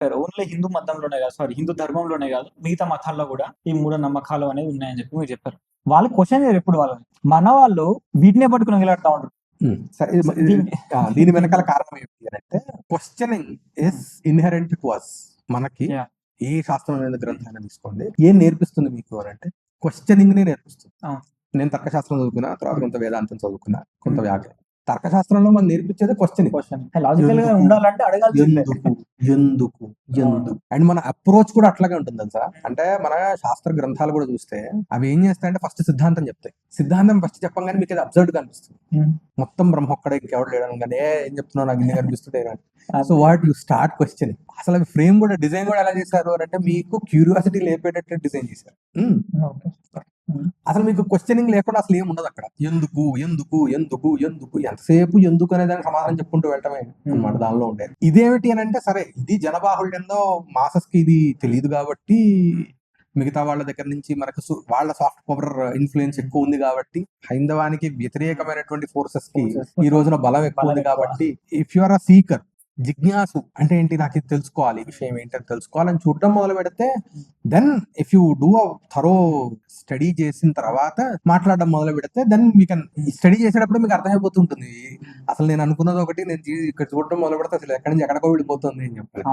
చెప్పారు. ఓన్లీ హిందూ మతంలోనే కాదు, సారీ హిందూ ధర్మంలోనే కాదు, మిగతా మతాల్లో కూడా ఈ మూఢ నమ్మకాలు అనేవి ఉన్నాయని చెప్పి మీరు చెప్పారు. వాళ్ళు క్వశ్చన్ చేయరు ఎప్పుడు వాళ్ళని. మన వాళ్ళు వీటినే పట్టుకుని ఎగిలాడుతా ఉంటారు. సరే, దీని వెనకాల కారణం ఏంటి అంటే questioning is inherent to us. మనకి Yeah. ఏ శాస్త్రమైన గ్రంథాన్ని తీసుకోండి, ఏం నేర్పిస్తుంది మీకు అని అంటే క్వశ్చనింగ్ నే నేర్పిస్తుంది. నేను తర్కశాస్త్రం చదువుకున్నా, తర్వాత కొంత వేదాంతం చదువుకున్నా, కొంత వ్యాకరణం. తర్కశాస్త్రంలో మనకు నేర్పించేది క్వశ్చనింగ్. లాజికల్ గా ఉండాలంటే అడగాల్సిందే. ఎందుకు అండ్ మన అప్రోచ్ కూడా అట్లాగే ఉంటుంది తెలుసా. అంటే మన శాస్త్ర గ్రంథాలు కూడా చూస్తే అవి ఏం చేస్తాయంటే ఫస్ట్ సిద్ధాంతం చెప్తాయి. సిద్ధాంతం ఫస్ట్ చెప్పంగానే మీకు అది అబ్సర్డ్ కనిపిస్తుంది. మొత్తం బ్రహ్మ ఒక్కడే, ఇంకెవడు లేడని కానీ ఏం చెప్తున్నావు నాకు ఇన్ని కనిపిస్తుంటే. So what you start questioning. అసలు అవి ఫ్రేమ్ కూడా, డిజైన్ కూడా ఎలా చేశారు అని అంటే మీకు క్యూరియాసిటీ లేపేటట్టు డిజైన్ చేశారు. అసలు మీకు క్వశ్చనింగ్ లేకుండా అసలు ఏం ఉండదు అక్కడ. ఎందుకు ఎందుకు ఎందుకు ఎందుకు ఎంతసేపు ఎందుకు అనే దానికి సమాధానం చెప్పుకుంటూ వెళ్ళటమే అన్నమాట దానిలో ఉండేది. ఇదేమిటి అని అంటే సరే ఇది జనబాహుళ్యంలో మాసస్ కి ఇది తెలియదు కాబట్టి, మిగతా వాళ్ళ దగ్గర నుంచి మనకు వాళ్ళ సాఫ్ట్ పవర్ ఇన్ఫ్లుయెన్స్ ఎక్కువ ఉంది కాబట్టి, హైందవానికి వ్యతిరేకమైనటువంటి ఫోర్సెస్ కి ఈ రోజున బలం ఎక్కువ ఉంది కాబట్టి, if you are a seeker, జిజ్ఞాసు అంటే ఏంటి, నాకు ఇది తెలుసుకోవాలి, విషయం ఏంటని తెలుసుకోవాలని చూడడం మొదలు పెడితే, then if you do a thorough study చేసిన తర్వాత మాట్లాడడం మొదలు పెడితే, దెన్ మీ కెన్ స్టడీ చేసేటప్పుడు మీకు అర్థమైపోతుంటుంది అసలు నేను అనుకున్నది ఒకటి, నేను ఇక్కడ చూడడం మొదలు పెడితే అసలు ఎక్కడి నుంచి ఎక్కడికో వెళ్ళిపోతుంది అని చెప్పాలి.